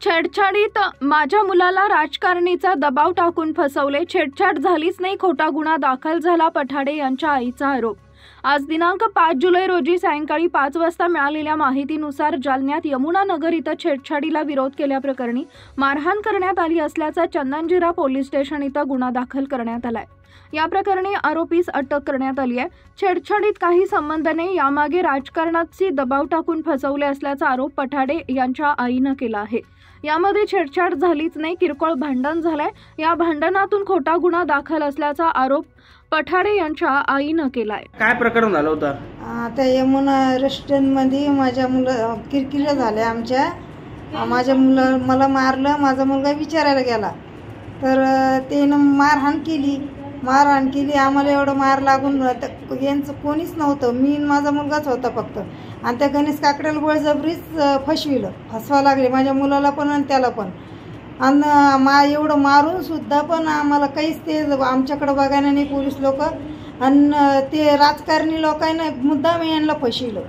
छेडछाडीत माझ्या मुलाला राजकारणीचा दबाव टाकून फसवले। छेडछाड झालीच नाही, खोटा गुन्हा दाखल झाला, पठाडे यांच्या आईचा आरोप। आज दिनांक 5 जुलै रोजी सायंकाळी 5 वाजता मिळालेल्या माहितीनुसार जालन्यात यमुना नगर इथं छेडछाडीला विरोध केल्याप्रकरणी मारहाण करण्यात आली असल्याचा चंदनजीरा पोलीस स्टेशन इथं गुन्हा दाखल करण्यात आलाय। या प्रकरणी आरोपीस अटक करण्यात आली आहे। छेडछाडीत काही संबंध नाही, यामागे राजकारणाची दबाव टाकून फसवले असल्याचा आरोप पठाडे यांच्या आईनं केला आहे। यामध्ये छेडछाड झालीच नाही, किरकोळ भांडण झालंय। या भांडणातून खोटा गुन्हा दाखल असल्याचा आरोप पठाडे यांच्या आईनं केलाय। काय प्रकरण झालं होतं? आता यमुना रेस्टॉरंटमध्ये माझ्या मुलं किरकिर झाल्या आमच्या। माझ्या मला मारलं, माझा मुलगा विचारायला गेला तर त्यानं मारहाण केली। आम्हाला एवढं मार लागून यांचं कोणीच नव्हतं, मी माझा मुलगाच होता फक्त। आणि त्या गणेश काकड्याला बळजबरीच फसवा लागले माझ्या मुलाला पण आणि त्याला पण। आणि एवढं मारून सुद्धा पण आम्हाला काहीच ते आमच्याकडे बघायला नाही पोलीस लोक। आणि ते राजकारणी लोकांना मुद्दाम यांना फसविलं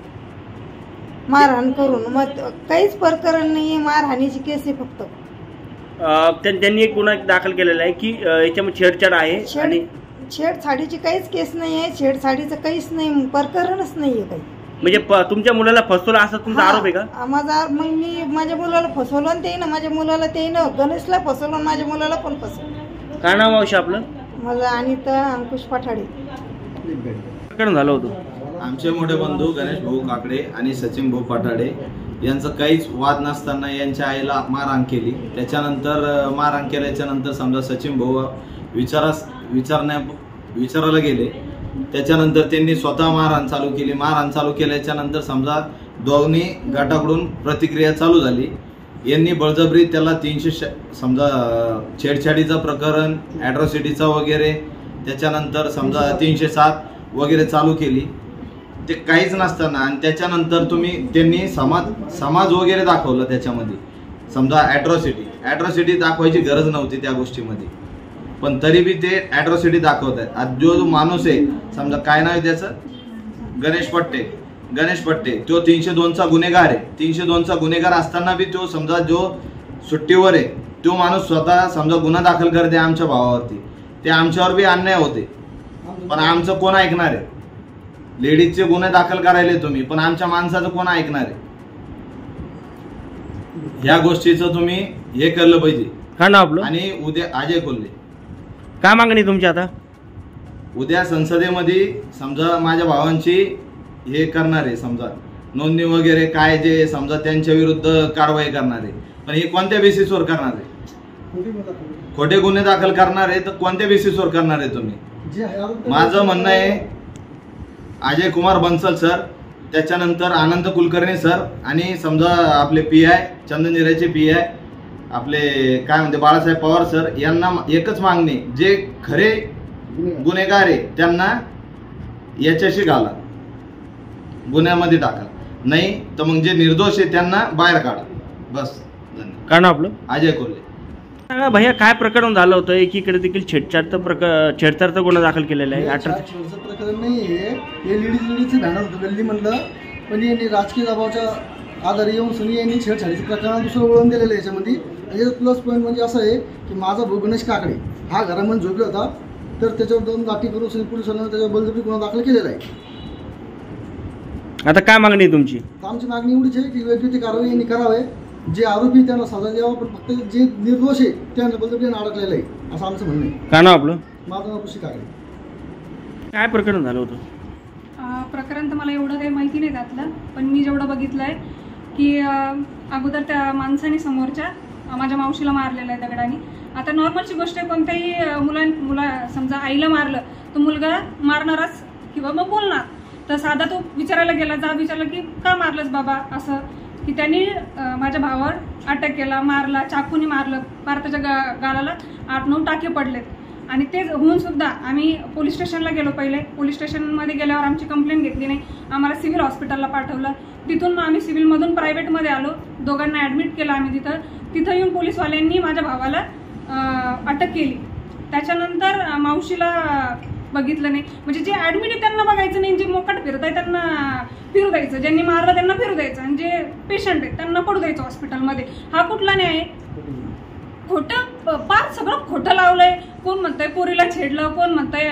मारहाण करून। मग काहीच प्रकरण नाही, मारहाणीची केस आहे फक्त। त्यांनी एक गुन्हा दाखल केलेला आहे की याच्यामध्ये छेडछाड आहे आणि छेडछाडीची काहीच केस नाही आहे, छेडछाडीचं काहीच नाही, प्रकरणच नाही आहे काही। म्हणजे तुमच्या मुलाला फसवलं असा तुमचा आरोप आहे का? माझा मग मी माझ्या मुलाला फसवलं आणि ते ना माझ्या मुलाला ते ना गणेशला फसवलं, माझ्या मुलाला पण फसवलं। काय नाव मावशी आपलं? माझा अनिता अंकुश पठाडे। प्रकरण झालं होतं आमचे मोठे बंधू गणेश भाऊ काकडे आणि सचिन भाऊ पठाडे यांचं काहीच वाद नसताना यांच्या आईला मारहाण केली। त्याच्यानंतर मारहाण केल्याच्या नंतर समजा सचिन भाऊ विचारायला गेले, त्याच्यानंतर त्यांनी स्वतः मारहाण चालू केली। मारहाण चालू केल्याच्या नंतर समजा दोन्ही गटाकडून प्रतिक्रिया चालू झाली। यांनी बळजबरी त्याला 300 समजा छेडछाडीचं प्रकरण, ॲट्रॉसिटीचा वगैरे, त्याच्यानंतर समजा 307 वगैरे चालू केली। ते काहीच नसताना आणि त्याच्यानंतर त्यांनी समाज वगैरे दाखवलं त्याच्यामध्ये। समजा ॲट्रॉसिटी दाखवायची गरज नव्हती त्या गोष्टीमध्ये, पण तरी बी ते ॲट्रॉसिटी दाखवत आहेत। आज जो माणूस आहे समजा काय नाव आहे त्याचं, गणेश पट्टे, तो 302चा गुन्हेगार आहे। 302चा गुन्हेगार असताना बी तो समजा जो सुट्टीवर आहे तो माणूस स्वतः समजा गुन्हा दाखल करते आमच्या भावावरती। ते आमच्यावर बी अन्याय होते, पण आमचं कोण ऐकणार आहे? लेडीजचे गुन्हे दाखल करायले तुम्ही, पण आमच्या माणसाचं कोण ऐकणार आहे? ह्या गोष्टीचं तुम्ही हे केलं पाहिजे। काय नाव आपलं? आणि उद्या अजय कोल्हे। काय मागणी तुमची आता? उद्या संसदेमध्ये समजा माझ्या भावांची हे करणार आहे, समजा नोंदणी वगैरे काय जे समजा त्यांच्या विरुद्ध कारवाई करणार आहे, पण हे कोणत्या बेसिसवर करणार आहे? खोटे गुन्हे दाखल करणार आहे तर कोणत्या बेसिसवर करणार आहे तुम्ही? माझं म्हणणं आहे अजय कुमार बन्सल सर, त्याच्यानंतर आनंद कुलकर्णी सर आणि समजा आपले PI चंदनजिराचे PI आपले काय म्हणते बाळासाहेब पवार सर, यांना एकच मागणी, जे खरे गुन्हेगार आहे त्यांना याच्याशी घाला, गुन्ह्यामध्ये टाका, नाही तर मग जे निर्दोष आहे त्यांना बाहेर काढा, बस। धन्यवाद। काय नाव आपलं? अजय कोल्हे। सांगा भैया, काय प्रकरण झालं होतं? एकीकडे देखील छेडछाडचा गुन्हा दाखल केलेला आहे। प्रकरण नाही आहे, हे लेडीजचे भांडण होतं गल्ली म्हणलं, पण यांनी राजकीय दबावाच्या आधारे येऊन सनी यांनी छेडछाडीचं प्रकरण दुसरं वळण दिलेलं आहे याच्यामध्ये। आणि प्लस पॉईंट म्हणजे असं आहे की माझा भाऊ गणेश काकडे हा घरामध्ये झोपला होता, तर त्याच्यावर 2 लाठी करून सनी पोलिसांना त्याच्यावर बळजबरी गुन्हा दाखल केलेला आहे। आता काय मागणी आहे तुमची? आमची मागणी एवढीच आहे की योग्य ती कारवाई यांनी करावे, जे आरोपी त्यांना सजा द्यावा, पण फक्त जे निर्दोष आहे त्यांना बळजबरी अडकलेलं आहे, असं आमचं म्हणणं आहे। काय नाव आपलं? माझं नाव खुशी काकडे। काय प्रकरण झालं होतं? प्रकरण तर मला एवढं काही माहिती नाही त्यातलं, पण मी जेवढं बघितलं आहे की अगोदर त्या माणसाने समोरच्या माझ्या मावशीला मारलेलं आहे दगडाने। आता नॉर्मलची गोष्ट आहे, कोणत्याही समजा आईला मारलं तर मुलगा मारणारच किंवा मग बोलणार। तर साधा तो विचारायला गेला, विचारलं की का मारलंस बाबा, असं की त्यांनी माझ्या भावावर अटॅक केला, मारला, चाकूने मारलं, त्याच्या गालाला 8-9 टाके पडलेत। आणि ते होऊन सुद्धा आम्ही पोलीस स्टेशनला गेलो। पहिले पोलीस स्टेशनमध्ये गेल्यावर आमची कंप्लेंट घेतली नाही, आम्हाला सिव्हिल हॉस्पिटलला पाठवलं। तिथून मग आम्ही सिव्हिलमधून प्रायव्हेटमध्ये आलो, दोघांना ॲडमिट केलं आम्ही। तिथं येऊन पोलीसवाल्यांनी माझ्या भावाला अटक केली। त्याच्यानंतर मावशीला बघितलं नाही. म्हणजे जे ऍडमिट आहे त्यांना बघायचं नाही, जे मोकाट फिरत आहे त्यांना फिरू द्यायचं, ज्यांनी मारलं त्यांना फिरू द्यायचं, आणि जे पेशंट आहेत त्यांना पडू द्यायचं हॉस्पिटलमध्ये. हा कुठला न्याय आहे? खोटं, पार सगळं खोटं लावलंय. कोण म्हणतंय पोरीला छेडलं, कोण म्हणतंय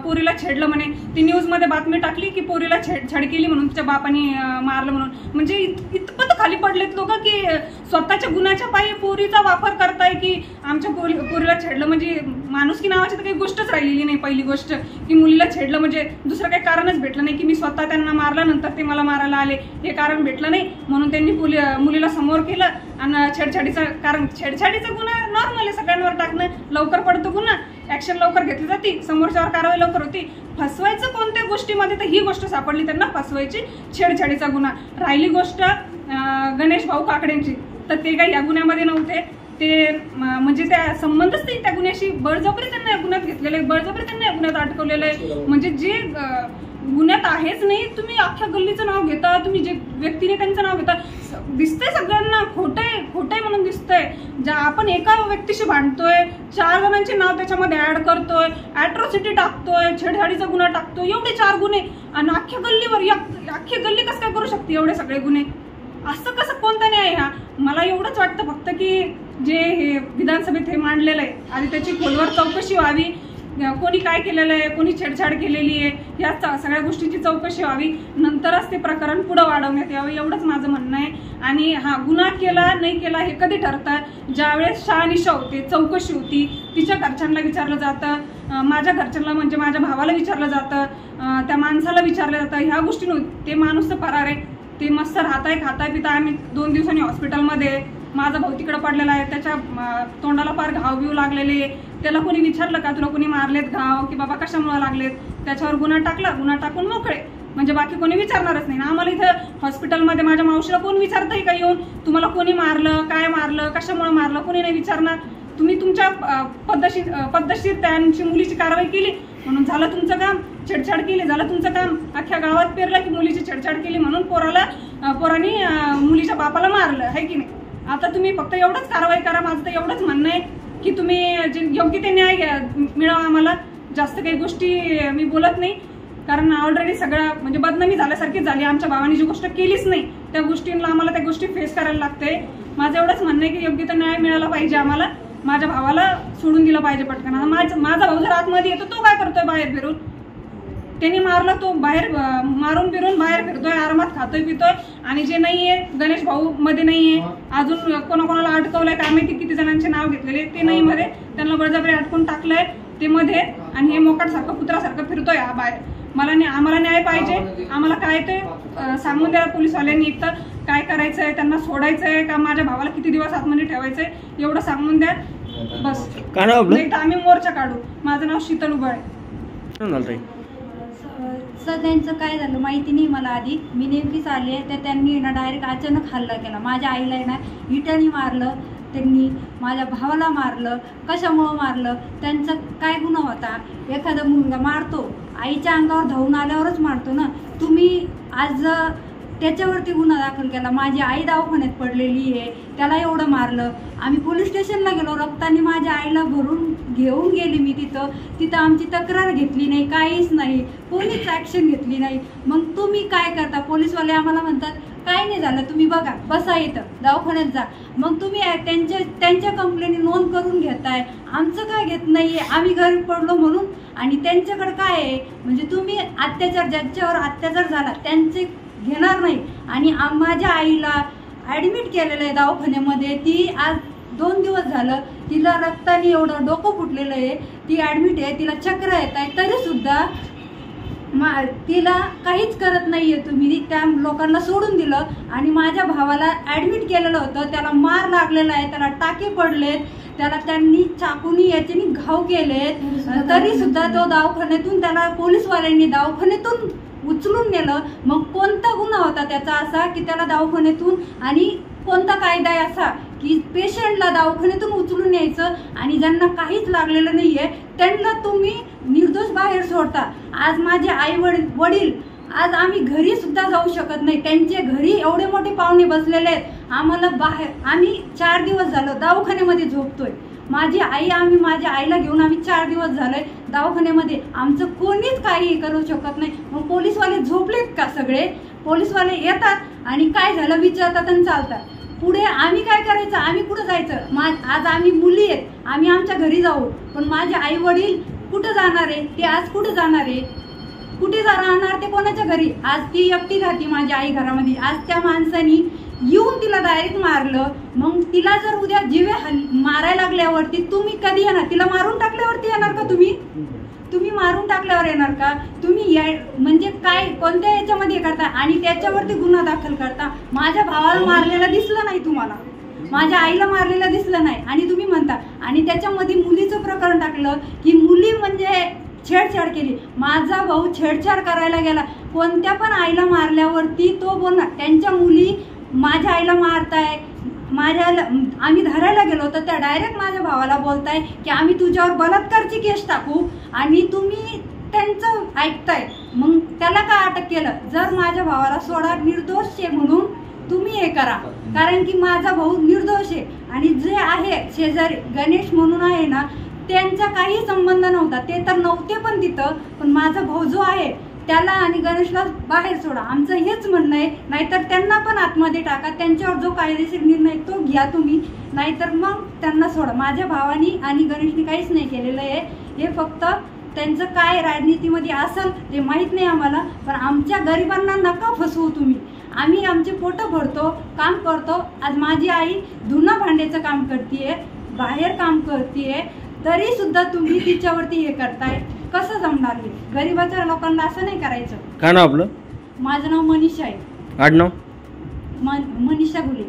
पोरीला छेडलं म्हणे. ती न्यूजमध्ये बातमी टाकली की पोरीला छेड केली म्हणून तिच्या बापाने मारलं म्हणून. म्हणजे इतपत खाली पडलेत लोक की स्वतःच्या गुन्ह्याच्या पायी पोरीचा वापर करताय की आमच्या पोरीला छेडलं. म्हणजे माणुसकी नावाची तर काही गोष्टच राहिलेली नाही. पहिली गोष्ट की मुलीला छेडलं म्हणजे दुसरं काही कारणच भेटलं नाही की मी स्वतः त्यांना मारल्यानंतर ते मला मारायला आले, हे कारण भेटलं नाही. म्हणून त्यांनी मुलीला समोर केलं. आणि छेडछाडीचं कारण, छेडछाडीचा गुन्हा नॉर्मल आहे, सगळ्यांवर टाकणं, लवकर पडतो गुन्हा, ऍक्शन लवकर घेतली जाते, समोरच्यावर कारवाई लवकर होती. फसवायचं कोणत्या गोष्टीमध्ये, तर ही गोष्ट सापडली त्यांना फसवायची, छेडछाडीचा गुन्हा. राहिली गोष्ट गणेश भाऊ काकडेंची, तर ते काही या गुन्ह्यामध्ये नव्हते. ते म्हणजे त्या संबंधच नाही त्या गुन्ह्याशी. बळजबरी त्यांना या गुन्ह्यात घेतलेलं आहे, बळजबरी त्यांना या गुन्ह्यात अटकवलेलं आहे. म्हणजे जे गुन्ह्यात आहेच नाही, तुम्ही अख्ख्या गल्लीचं नाव घेता, तुम्ही जे व्यक्तीने त्यांचं नाव घेता, दिसतंय सगळ्यांना खोटंय म्हणून दिसतंय. ज्या आपण एका व्यक्तीशी भांडतोय, 4 जणांचे नाव त्याच्यामध्ये ऍड करतोय, ऍट्रॉसिटी टाकतोय, छेडछाडीचा गुन्हा टाकतोय, एवढे 4 गुन्हे, आणि अख्ख्या गल्लीवर अख्खी गल्ली कसं काय करू शकते एवढे सगळे गुन्हे? असं कसं, कोणता न्याय हा? मला एवढंच वाटतं फक्त की जे हे विधानसभेत हे मांडलेलं आहे, आधी त्याची खोलवर चौकशी व्हावी. कोणी काय केलेलं आहे, कोणी छेडछाड केलेली आहे, या सगळ्या गोष्टींची चौकशी व्हावी. नंतरच ते प्रकरण पुढे वाढवण्यात यावं, एवढंच माझं म्हणणं आहे. आणि हा गुन्हा केला नाही केला हे कधी ठरतं? ज्यावेळेस शहानिशा होते, चौकशी होती, तिच्या घरच्यांना विचारलं जातं, माझ्या घरच्यांना म्हणजे माझ्या भावाला विचारलं जातं, त्या माणसाला विचारलं जातं. ह्या गोष्टी ते माणूस तर फरार आहे, ते मस्त राहताय, खाताय पिता. आम्ही 2 दिवसांनी हॉस्पिटलमध्ये, माझा भाऊ तिकडं पडलेला आहे, त्याच्या तोंडाला फार घाव बिव लागलेले. त्याला कोणी विचारलं का तुला कोणी मारलेत घाव, की बाबा कशामुळे लागलेत? त्याच्यावर गुन्हा टाकला, गुन्हा टाकून मोकळे. म्हणजे बाकी कोणी विचारणारच नाही. आम्हाला इथं हॉस्पिटलमध्ये माझ्या मावशीला कोण विचारतंय का येऊन तुम्हाला कोणी मारलं, काय मारलं, कशामुळे मारलं? कोणी नाही विचारणार. तुम्ही तुमच्या पद्धतशीर त्यांची मुलीची कारवाई केली म्हणून झालं तुमचं काम, छेडछाड केली झालं तुमचं काम. अख्ख्या गावात पेरलं की मुलीची छेडछाड केली म्हणून पोरांनी मुलीच्या बापाला मारलं, आहे की नाही? आता तुम्ही फक्त एवढंच कारवाई करा. माझं तर एवढंच म्हणणं आहे की तुम्ही जे योग्य ते न्याय मिळावा आम्हाला. जास्त काही गोष्टी मी बोलत नाही, कारण ऑलरेडी सगळं म्हणजे बदनामी झाल्यासारखीच झाली. आमच्या भावाने जी गोष्ट केलीच नाही त्या गोष्टींना आम्हाला त्या गोष्टी फेस करायला लागते. माझं एवढंच म्हणणं आहे की योग्य ते न्याय मिळाला पाहिजे आम्हाला. माझ्या भावाला सोडून दिलं पाहिजे पटकन. माझा भाऊ जर आतमध्ये येतो, तो काय करतोय बाहेर फिरून? त्यांनी मारलं, तो बाहेर मारून फिरून बाहेर फिरतोय, आरामात खातोय पितोय. आणि जे नाहीये, गणेश भाऊ मध्ये नाहीये, अजून कोणाकोणाला अटकवलंय काय माहिती, किती जणांचे नाव घेतलेले, ते नाही मध्ये, त्यांना बळजबरी अटकून टाकलंय ते मध्ये. आणि हे मोकाटसारखं कुत्रासारखं फिरतोय हा बाहेर. आम्हाला न्याय पाहिजे. आम्हाला काय ते सांगून द्या पोलीसवाल्यांनी, इथं काय करायचंय, त्यांना सोडायचंय का माझ्या भावाला किती दिवस आतमध्ये ठेवायचंय एवढं सांगून द्या बस. नाही तर आम्ही मोर्चा काढू. माझं नाव शीतल उबाळे. त्यांचं काय झालं माहिती नाही मला. आधी मी नेमकीच आले तर त्यांनी ना डायरेक्ट अचानक हल्ला केला. माझ्या आईला ना इटाने मारलं, त्यांनी माझ्या भावाला मारलं. कशामुळं मारलं? त्यांचा काय गुन्हा होता? एखादा मुलगा मारतो आईच्या अंगावर धावून आल्यावरच मारतो ना. तुम्ही आज त्याच्यावरती गुन्हा दाखल केला. माझी आई दवाखान्यात पडलेली आहे, त्याला एवढं मारलं. आम्ही पोलीस स्टेशनला गेलो, रक्ताने माझ्या आईला भरून घेऊन गेली मी तिथं आमची तक्रार घेतली नाही, काहीच नाही, कोणीच ॲक्शन घेतली नाही. मग तुम्ही काय करता? पोलीसवाले आम्हाला म्हणतात काय नाही झालं, तुम्ही बघा, बसा इथं, दवाखान्यात जा. मग तुम्ही त्यांच्या कंप्लेंट नोंद करून घेताय, आमचं काय घेत नाहीये? आम्ही घरी पडलो म्हणून. आणि त्यांच्याकडे काय आहे म्हणजे तुम्ही अत्याचार, ज्यांच्यावर अत्याचार झाला त्यांचे घेणार नाही. आणि माझ्या आईला ॲडमिट केलेलं आहे दवाखान्यामध्ये. ती आज 2 दिवस झालं, तिला रक्ताने एवढं डोकं फुटलेलं आहे, ती ॲडमिट आहे, तिला चक्र येत आहे, तरीसुद्धा तिला काहीच करत नाहीये तुम्ही. त्या लोकांना सोडून दिलं. आणि माझ्या भावाला ॲडमिट केलेलं होतं, त्याला मार लागलेला आहे, त्याला टाके पडलेत, त्याला त्यांनी चाकूनी याच्यानी घाव केलेत, तरीसुद्धा तो दवाखान्यातून, त्याला पोलीसवाल्यांनी दवाखान्यातून उचलून नेलं. मग कोणता गुन्हा होता त्याचा असा की त्याला दवाखान्यातून, आणि कोणता कायदा आहे असा की पेशंटला दवाखान्यातून उचलून यायचं आणि ज्यांना काहीच लागलेलं नाहीये त्यांना तुम्ही निर्दोष बाहेर सोडता? आज माझे आई वडील आज आम्ही घरी सुद्धा जाऊ शकत नाही. त्यांचे घरी एवढे मोठे पाहुणे बसलेले आहेत, आम्हाला बाहेर, आम्ही 4 दिवस झालं दवाखान्यामध्ये झोपतोय. माझी माझ्या आईला घेऊन आम्ही 4 दिवस झाले दवाखान्यामध्ये, आमचं कोणीच काही करू शकत नाही. मग पोलीसवाले झोपलेत का सगळे? पोलीसवाले येतात आणि काय झालं विचारतात आणि चालतात. पुढे आम्ही काय करायचं? आम्ही कुठं जायचं? आज आम्ही मुली आहेत, आम्ही आमच्या घरी जाऊ, पण माझे आई वडील कुठं जाणार आहे? ते आज कुठं जाणार आहे? कुठे राहणार ते? कोणाच्या घरी? आज ती एकटी राहते माझी आई घरामध्ये. आज त्या माणसानी येऊन तिला डायरेक्ट मारलं. मग तिला जर उद्या जीवे मारायला लागल्यावरती तुम्ही कधी येणार? तिला मारून टाकल्यावरती येणार का तुम्ही? तुम्ही मारून टाकल्यावर येणार का तुम्ही? म्हणजे काय कोणत्या याच्यामध्ये करता आणि त्याच्यावरती गुन्हा दाखल करता? माझ्या भावाला मारलेलं दिसलं नाही तुम्हाला, माझ्या आईला मारलेलं दिसलं नाही आणि तुम्ही म्हणता. आणि त्याच्यामध्ये मुलीचं प्रकरण टाकलं की मुली म्हणजे छेडछाड केली. माझा भाऊ छेडछाड करायला गेला. कोणत्या पण आईला मारल्यावरती तो बोलणार त्यांच्या मुली माझ्या आईला मारताय, आम्ही धरायला गेलो तर त्या डायरेक्ट माझ्या भावाला बोलताय की आम्ही तुझ्यावर बलात्कारची केस टाकू आणि तुम्ही त्यांचं ऐकताय. मग त्याला का अटक केलं? जर माझ्या भावाला सोडा, निर्दोष आहे म्हणून तुम्ही हे करा, कारण की माझा भाऊ निर्दोष आहे. आणि जे आहे शेजारी गणेश म्हणून आहे ना, त्यांचा काही संबंध नव्हता, ते तर नव्हते पण तिथं. पण माझा भाऊ जो आहे त्याला आणि गणेशला बाहेर सोडा, आमचं हेच म्हणणं आहे. नाहीतर त्यांना पण आतमध्ये टाका, त्यांच्यावर जो कायदेशीर निर्णय तो घ्या तुम्ही, नाहीतर मग त्यांना सोडा. माझ्या भावानी आणि गणेशनी काहीच नाही केलेलं आहे. हे फक्त त्यांचं काय राजनीतीमध्ये असेल ते माहीत नाही आम्हाला, पण आमच्या गरिबांना नका फसवू तुम्ही. आम्ही आमचे पोटं भरतो, काम करतो. आज माझी आई धुणं भांड्याचं काम करतीये, बाहेर काम करतीये, तरी सुद्धा तुम्ही तिच्यावरती हे करताय. कसं जमणार? हे गरिबाच्या लोकांना असं नाही करायचं. काय नाव आपलं? माझं नाव मनीषा आहे. आडनाव? मनीषा गुले.